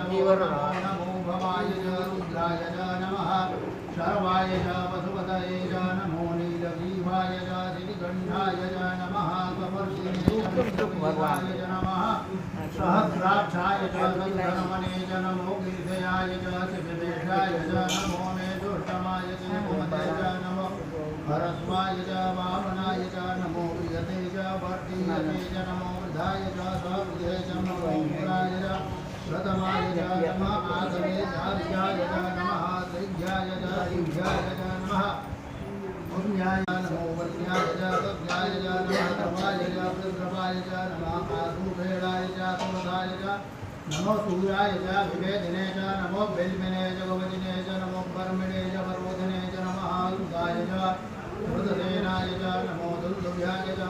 नमो भवाय च रुद्राय च नमः शर्वाय च वसुपतये च नमो नीलग्रीवाय च श्रीकण्ठाय च नमः कपर्दिने च नमः सहस्राक्षाय च सद्धर्मणे च नमो गिरिधयाय च शिववेशाय च नमो मेधुष्टमाय च गोमते च नमो हरस्वाय च वामनाय च नमो प्रियते च वर्धीयते च नमो वृद्धाय च सहृदये च नमो मूलाय च प्रथमाय च नमः आसने च हर्षाय च नमः श्रीभ्याय च दिव्याय च नमः पुण्याय नमो वल्याय च तज्ञाय च नमः धर्माय च प्रद्रवाय च नमः आधुभेदाय च सुमदाय च नमो सूर्याय च विवेदिने च नमो बेल्मिने च गोवदिने च नमो परमिणे च पर्वोधने च नमः रुद्राय च रुद्रसेनाय च नमो दुर्लभ्याय च